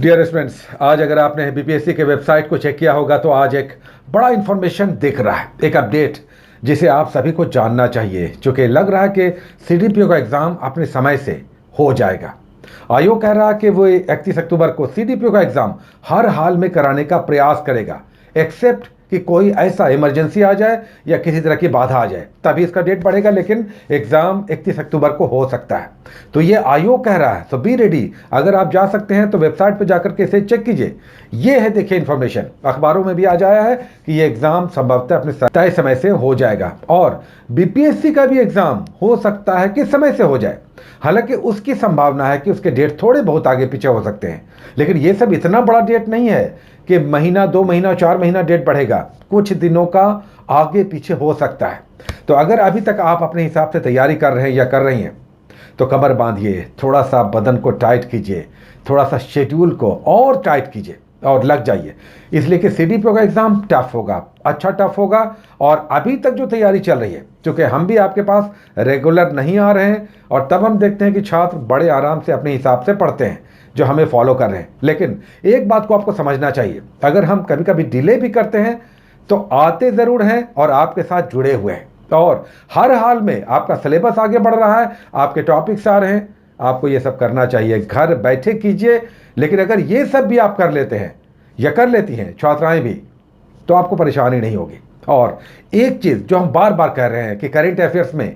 Dear students, आज अगर आपने बीपीएससी के वेबसाइट को चेक किया होगा तो आज एक बड़ा इन्फॉर्मेशन दिख रहा है, एक अपडेट जिसे आप सभी को जानना चाहिए। चूँकि लग रहा है कि सीडीपीओ का एग्ज़ाम अपने समय से हो जाएगा। आयोग कह रहा है कि वो 31 अक्टूबर को सीडीपीओ का एग्ज़ाम हर हाल में कराने का प्रयास करेगा, एक्सेप्ट कि कोई ऐसा इमरजेंसी आ जाए या किसी तरह की बाधा आ जाए, तभी इसका डेट बढ़ेगा। लेकिन एग्ज़ाम 31 अक्टूबर को हो सकता है, तो ये आयोग कह रहा है। सो बी रेडी। अगर आप जा सकते हैं तो वेबसाइट पर जाकर के इसे चेक कीजिए। ये है, देखिए इन्फॉर्मेशन अखबारों में भी आ जाया है कि ये एग्ज़ाम संभवतः अपने तय समय से हो जाएगा और बीपीएससी का भी एग्ज़ाम हो सकता है कि समय से हो जाए। हालांकि उसकी संभावना है कि उसके डेट थोड़े बहुत आगे पीछे हो सकते हैं, लेकिन ये सब इतना बड़ा डेट नहीं है कि महीना, 2 महीना, 4 महीना डेट बढ़ेगा। कुछ दिनों का आगे पीछे हो सकता है। तो अगर अभी तक आप अपने हिसाब से तैयारी कर रहे हैं या कर रही हैं तो कमर बांधिए, थोड़ा सा बदन को टाइट कीजिए, थोड़ा सा शेड्यूल को और टाइट कीजिए और लग जाइए। इसलिए कि सीडीपीओ का एग्ज़ाम टफ होगा, अच्छा टफ होगा। और अभी तक जो तैयारी चल रही है, क्योंकि हम भी आपके पास रेगुलर नहीं आ रहे हैं और तब हम देखते हैं कि छात्र बड़े आराम से अपने हिसाब से पढ़ते हैं जो हमें फॉलो कर रहे हैं। लेकिन एक बात को आपको समझना चाहिए, अगर हम कभी कभी डिले भी करते हैं तो आते ज़रूर हैं और आपके साथ जुड़े हुए हैं और हर हाल में आपका सिलेबस आगे बढ़ रहा है, आपके टॉपिक्स आ रहे हैं। आपको ये सब करना चाहिए, घर बैठे कीजिए। लेकिन अगर ये सब भी आप कर लेते हैं या कर लेती हैं छात्राएं भी, तो आपको परेशानी नहीं होगी। और एक चीज़ जो हम बार बार कह रहे हैं कि करेंट अफेयर्स में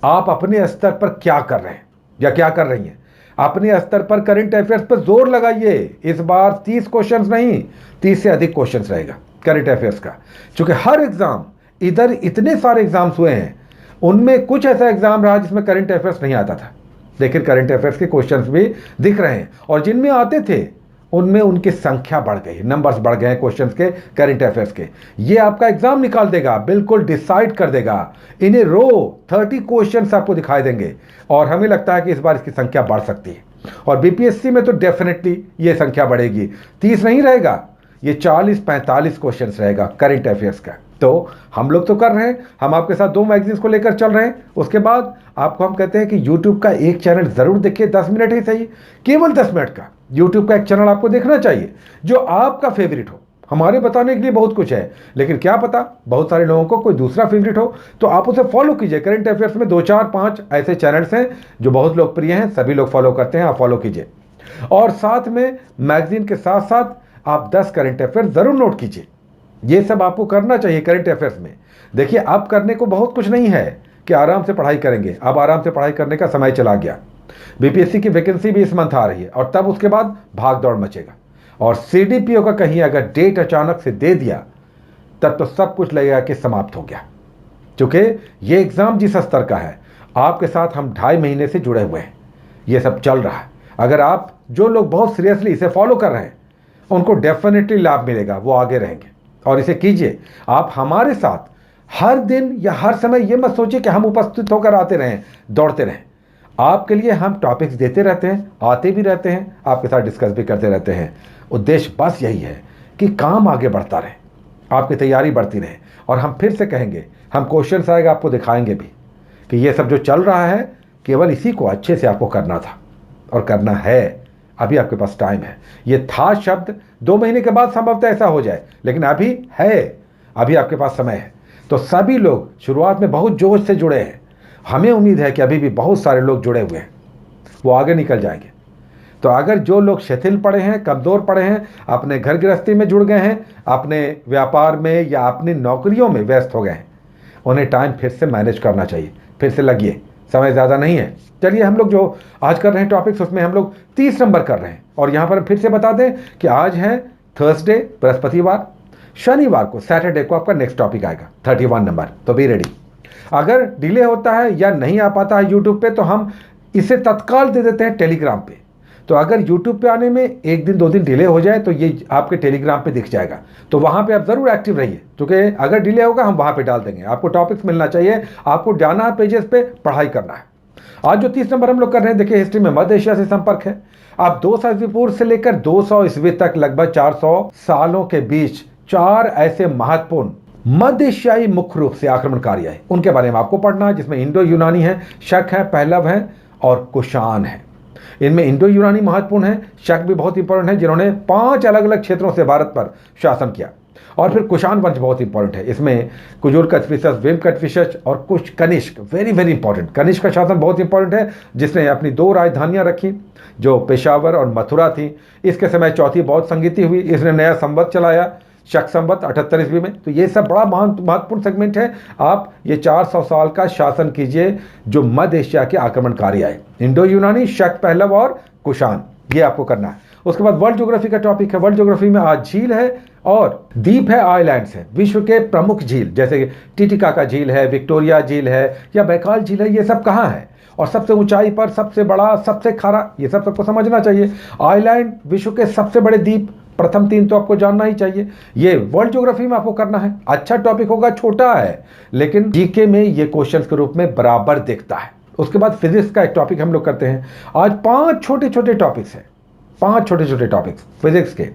आप अपने स्तर पर क्या कर रहे हैं या क्या कर रही हैं, अपने स्तर पर करंट अफेयर्स पर जोर लगाइए। इस बार 30 क्वेश्चंस नहीं, 30 से अधिक क्वेश्चंस रहेगा करंट अफेयर्स का। क्योंकि हर एग्जाम, इधर इतने सारे एग्जाम्स हुए हैं, उनमें कुछ ऐसा एग्जाम रहा जिसमें करंट अफेयर्स नहीं आता था, लेकिन करंट अफेयर्स के क्वेश्चंस भी दिख रहे हैं और जिनमें आते थे उनमें उनकी संख्या बढ़ गई, नंबर्स बढ़ गए हैं क्वेश्चंस के, करंट अफेयर्स के। ये आपका एग्जाम निकाल देगा, बिल्कुल डिसाइड कर देगा। इन ए रो 30 क्वेश्चंस आपको दिखाई देंगे और हमें लगता है कि इस बार इसकी संख्या बढ़ सकती है। और बीपीएससी में तो डेफिनेटली ये संख्या बढ़ेगी, 30 नहीं रहेगा, ये 40-45 क्वेश्चंस रहेगा करंट अफेयर्स का। तो हम लोग तो कर रहे हैं, हम आपके साथ 2 मैगजीन्स को लेकर चल रहे हैं। उसके बाद आपको हम कहते हैं कि यूट्यूब का एक चैनल जरूर देखिए, 10 मिनट ही सही, केवल 10 मिनट का यूट्यूब का एक चैनल आपको देखना चाहिए जो आपका फेवरेट हो। हमारे बताने के लिए बहुत कुछ है, लेकिन क्या पता बहुत सारे लोगों को कोई दूसरा फेवरेट हो, तो आप उसे फॉलो कीजिए। करंट अफेयर्स में 2, 4, 5 ऐसे चैनल्स हैं जो बहुत लोकप्रिय हैं, सभी लोग फॉलो करते हैं, आप फॉलो कीजिए। और साथ में मैगजीन के साथ साथ आप 10 करंट अफेयर्स जरूर नोट कीजिए। ये सब आपको करना चाहिए करंट अफेयर्स में। देखिए, अब करने को बहुत कुछ नहीं है कि आराम से पढ़ाई करेंगे, अब आराम से पढ़ाई करने का समय चला गया। बीपीएससी की वैकेंसी भी इस मंथ आ रही है और तब उसके बाद भाग दौड़ मचेगा। और सीडीपीओ का कहीं अगर डेट अचानक से दे दिया तब तो सब कुछ लगेगा कि समाप्त हो गया। क्योंकि ये एग्जाम जिस स्तर का है, आपके साथ हम 2.5 महीने से जुड़े हुए हैं, ये सब चल रहा है। अगर आप, जो लोग बहुत सीरियसली इसे फॉलो कर रहे हैं, उनको डेफिनेटली लाभ मिलेगा, वो आगे रहेंगे। और इसे कीजिए आप हमारे साथ हर दिन या हर समय। ये मत सोचिए कि हम उपस्थित होकर आते रहें, दौड़ते रहें। आपके लिए हम टॉपिक्स देते रहते हैं, आते भी रहते हैं, आपके साथ डिस्कस भी करते रहते हैं। उद्देश्य बस यही है कि काम आगे बढ़ता रहे, आपकी तैयारी बढ़ती रहे। और हम फिर से कहेंगे, हम क्वेश्चन आएगा आपको दिखाएंगे भी कि ये सब जो चल रहा है केवल इसी को अच्छे से आपको करना था और करना है। अभी आपके पास टाइम है। ये था शब्द 2 महीने के बाद संभवतः ऐसा हो जाए, लेकिन अभी है, अभी आपके पास समय है। तो सभी लोग शुरुआत में बहुत जोश से जुड़े हैं, हमें उम्मीद है कि अभी भी बहुत सारे लोग जुड़े हुए हैं, वो आगे निकल जाएंगे। तो अगर जो लोग शिथिल पड़े हैं, कमज़ोर पड़े हैं, अपने घर गृहस्थी में जुड़ गए हैं, अपने व्यापार में या अपनी नौकरियों में व्यस्त हो गए हैं, उन्हें टाइम फिर से मैनेज करना चाहिए। फिर से लगिए, समय ज़्यादा नहीं है। चलिए, हम लोग जो आज कर रहे हैं टॉपिक्स, उसमें हम लोग 30 नंबर कर रहे हैं। और यहाँ पर फिर से बता दें कि आज है थर्सडे, बृहस्पतिवार। शनिवार को, सैटरडे को आपका नेक्स्ट टॉपिक आएगा 31 नंबर। तो बी रेडी। अगर डिले होता है या नहीं आ पाता है यूट्यूब पे, तो हम इसे तत्काल दे देते हैं टेलीग्राम पे। तो अगर यूट्यूब पे आने में 1 दिन 2 दिन डिले हो जाए तो ये आपके टेलीग्राम पे दिख जाएगा, तो वहाँ पे आप ज़रूर एक्टिव रहिए, क्योंकि अगर डिले होगा हम वहाँ पे डाल देंगे। आपको टॉपिक्स मिलना चाहिए, आपको जाना है पेजेस पे, पढ़ाई करना है। आज जो 30 नंबर हम लोग कर रहे हैं, देखिए हिस्ट्री में मध्य एशिया से संपर्क है। आप 200 ईस्वी पूर्व से लेकर 200 ईस्वी तक लगभग 400 सालों के बीच 4 ऐसे महत्वपूर्ण मध्य एशियाई मुख्य रूप से आक्रमणकारी आए, उनके बारे में आपको पढ़ना है, जिसमें इंडो यूनानी है, शक है, पहलव है और कुषाण है। इनमें इंडो यूनानी महत्वपूर्ण है, शक भी बहुत इंपॉर्टेंट है, जिन्होंने 5 अलग अलग क्षेत्रों से भारत पर शासन किया। और फिर कुषाण वंश बहुत इंपॉर्टेंट है, इसमें कुजुर कथफिसस, वेम कथफिसस और कुछ Kanishka, very very important. Kanishka का शासन बहुत इंपॉर्टेंट है, जिसने अपनी 2 राजधानियां रखी जो पेशावर और मथुरा थी। इसके समय चौथी बौद्ध संगीति हुई, इसने नया संवत चलाया, शक संवत 78 ईस्वी में। तो ये सब बड़ा महत्वपूर्ण सेगमेंट है। आप ये 400 साल का शासन कीजिए जो मध्य एशिया के आक्रमणकारी आए, इंडो यूनानी, शक, पहलव और कुषाण, ये आपको करना है। उसके बाद वर्ल्ड ज्योग्राफी का टॉपिक है। वर्ल्ड ज्योग्राफी में आज झील है और द्वीप है, आइलैंड्स है। विश्व के प्रमुख झील जैसे टिटिकाका झील है, विक्टोरिया झील है या बैकाल झील है, ये सब कहाँ है और सबसे ऊंचाई पर, सबसे बड़ा, सबसे खारा, ये सब सबको समझना चाहिए। आइलैंड, विश्व के सबसे बड़े द्वीप, प्रथम 3 तो आपको जानना ही चाहिए। ये वर्ल्ड ज्योग्राफी में आपको करना है। अच्छा टॉपिक होगा, छोटा है लेकिन जीके में ये क्वेश्चंस के रूप में बराबर दिखता है। उसके बाद फिजिक्स का एक टॉपिक हम लोग करते हैं। आज 5 छोटे छोटे टॉपिक्स हैं, 5 छोटे छोटे टॉपिक्स फिजिक्स के।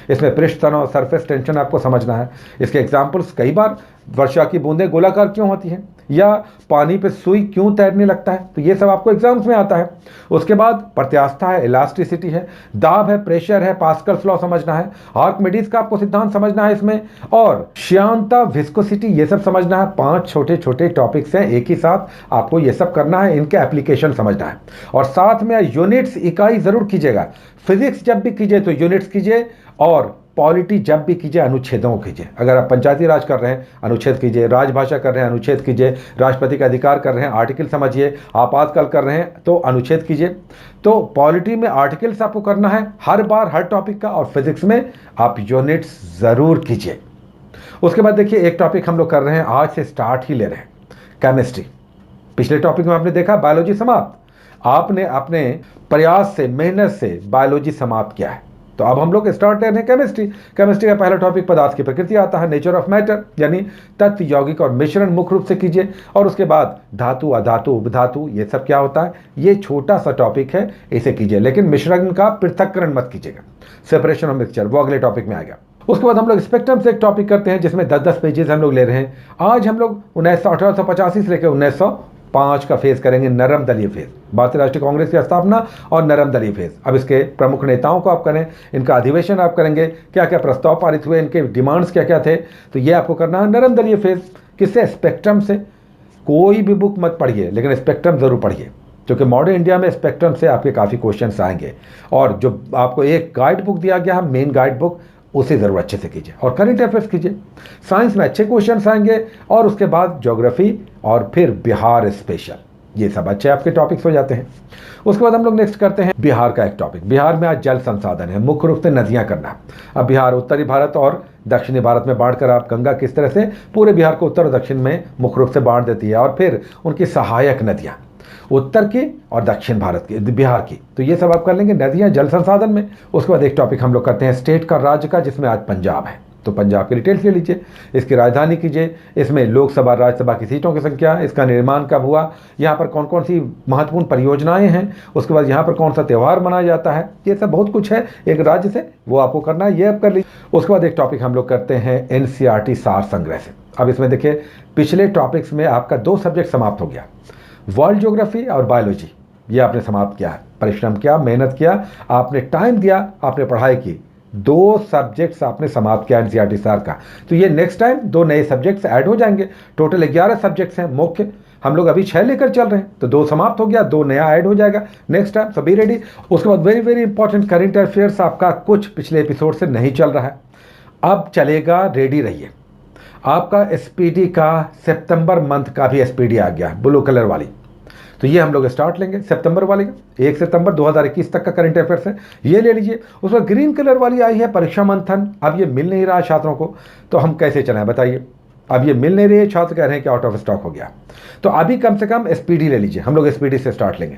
इसमें पृष्ठ तनाव, सरफेस टेंशन आपको समझना है। इसके एग्जाम्पल्स कई बार, वर्षा की बूंदें गोलाकार क्यों होती हैं या पानी पे सुई क्यों तैरने लगता है, तो ये सब आपको एग्जाम्स में आता है। उसके बाद प्रत्यास्थता है, इलास्टिसिटी है, दाब है, प्रेशर है, पास्कल्स लॉ समझना है, आर्किमिडीज का आपको सिद्धांत समझना है इसमें, और श्यानता, विस्कोसिटी, ये सब समझना है। 5 छोटे छोटे टॉपिक्स हैं, एक ही साथ आपको ये सब करना है, इनके एप्लीकेशन समझना है। और साथ में यूनिट्स, इकाई जरूर कीजिएगा। फिजिक्स जब भी कीजिए तो यूनिट्स कीजिए, और पॉलिटी जब भी कीजिए अनुच्छेदों कीजिए। अगर आप पंचायती राज कर रहे हैं, अनुच्छेद कीजिए, राजभाषा कर रहे हैं, अनुच्छेद कीजिए, राष्ट्रपति का अधिकार कर रहे हैं, आर्टिकल समझिए, आपातकाल कर रहे हैं तो अनुच्छेद कीजिए। तो पॉलिटी में आर्टिकल्स आपको करना है हर बार, हर टॉपिक का, और फिजिक्स में आप यूनिट्स जरूर कीजिए। उसके बाद देखिए, एक टॉपिक हम लोग कर रहे हैं, आज से स्टार्ट ही ले रहे हैं, केमिस्ट्री। पिछले टॉपिक में आपने देखा बायोलॉजी समाप्त, आपने अपने प्रयास से, मेहनत से बायोलॉजी समाप्त किया है। तो अब हम लोग स्टार्ट कर रहे हैं केमिस्ट्री। केमिस्ट्री का पहला टॉपिक पदार्थ की प्रकृति आता है, नेचर ऑफ मैटर, यानी तत्व, यौगिक और मिश्रण मुख्य रूप से कीजिए। और उसके बाद धातु, अधातु, उपधातु, ये सब क्या होता है, ये छोटा सा टॉपिक है, इसे कीजिए, लेकिन मिश्रण का पृथक्करण मत कीजिएगा, सेपरेशन ऑफ मिक्सचर, वो अगले टॉपिक में आएगा। उसके बाद हम लोग स्पेक्ट्रम से एक टॉपिक करते हैं जिसमें 10-10 पेजेस हम लोग ले रहे हैं। आज हम लोग 1885 से लेकर 1905 का फेज करेंगे, नरम दलीय फेज, भारतीय राष्ट्रीय कांग्रेस की स्थापना और नरम दलीय फेज। अब इसके प्रमुख नेताओं को आप करें, इनका अधिवेशन आप करेंगे, क्या क्या प्रस्ताव पारित हुए, इनके डिमांड्स क्या क्या थे, तो ये आपको करना है। नरम दलीय फेज किससे, स्पेक्ट्रम से। कोई भी बुक मत पढ़िए लेकिन स्पेक्ट्रम जरूर पढ़िए, क्योंकि मॉडर्न इंडिया में स्पेक्ट्रम से आपके काफ़ी क्वेश्चंस आएंगे। और जो आपको एक गाइड बुक दिया गया है, मेन गाइड बुक, उसे ज़रूर अच्छे से कीजिए। और करंट अफेयर्स कीजिए, साइंस में अच्छे क्वेश्चंस आएंगे, और उसके बाद ज्योग्राफी और फिर बिहार स्पेशल, ये सब अच्छे आपके टॉपिक्स हो जाते हैं। उसके बाद हम लोग नेक्स्ट करते हैं बिहार का एक टॉपिक। बिहार में आज जल संसाधन है, मुख्य रूप से नदियां करना। अब बिहार उत्तरी भारत और दक्षिणी भारत में बांटकर आप गंगा किस तरह से पूरे बिहार को उत्तर और दक्षिण में मुख्य रूप से बांट देती है, और फिर उनकी सहायक नदियाँ उत्तर की और दक्षिण भारत की, बिहार की, तो ये सब आप कर लेंगे, नदियाँ, जल संसाधन में। उसके बाद एक टॉपिक हम लोग करते हैं स्टेट का, राज्य का, जिसमें आज पंजाब है। तो पंजाब की डिटेल्स ले लीजिए, इसकी राजधानी कीजिए, इसमें लोकसभा राज्यसभा की सीटों की संख्या, इसका निर्माण कब हुआ, यहाँ पर कौन कौन सी महत्वपूर्ण परियोजनाएं हैं, उसके बाद यहाँ पर कौन सा त्यौहार मनाया जाता है, ये सब बहुत कुछ है एक राज्य से, वो आपको करना है, ये आप कर लीजिए। उसके बाद एक टॉपिक हम लोग करते हैं NCERT सार संग्रह से। अब इसमें देखिए, पिछले टॉपिक्स में आपका 2 सब्जेक्ट समाप्त हो गया, वर्ल्ड ज्योग्राफी और बायोलॉजी, ये आपने समाप्त किया है। परिश्रम किया, मेहनत किया, आपने टाइम दिया, आपने पढ़ाई की, 2 सब्जेक्ट्स आपने समाप्त किया NCERT सार का। तो ये नेक्स्ट टाइम 2 नए सब्जेक्ट्स ऐड हो जाएंगे। टोटल 11 सब्जेक्ट्स हैं मुख्य, हम लोग अभी 6 लेकर चल रहे हैं, तो 2 समाप्त हो गया, 2 नया ऐड हो जाएगा नेक्स्ट टाइम, सभी रेडी। उसके बाद very very important current affairs आपका कुछ पिछले एपिसोड से नहीं चल रहा है, अब चलेगा, रेडी रहिए। आपका SPD का सितंबर मंथ का भी SPD आ गया, ब्लू कलर वाली, तो ये हम लोग स्टार्ट लेंगे सितंबर वाले का, 1 सितंबर 2021 तक का करंट अफेयर्स है, ये ले लीजिए। उसमें ग्रीन कलर वाली आई है परीक्षा मंथन, अब ये मिल नहीं रहा छात्रों को, तो हम कैसे चलाएं बताइए। अब ये मिल नहीं रही है, छात्र कह रहे हैं कि आउट ऑफ स्टॉक हो गया, तो अभी कम से कम SPD ले लीजिए, हम लोग SPD से स्टार्ट लेंगे।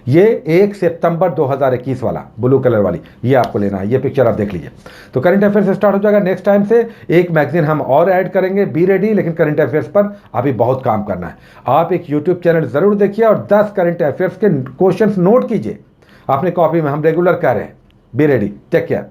ये 1 सितंबर 2021 वाला ब्लू कलर वाली, ये आपको लेना है, ये पिक्चर आप देख लीजिए। तो करंट अफेयर्स से स्टार्ट हो जाएगा। नेक्स्ट टाइम से एक मैगजीन हम और ऐड करेंगे, बी रेडी, लेकिन करंट अफेयर्स पर अभी बहुत काम करना है। आप एक यूट्यूब चैनल जरूर देखिए और 10 करंट अफेयर्स के क्वेश्चन नोट कीजिए अपने कॉपी में, हम रेगुलर कर रहे हैं। Be ready, take care.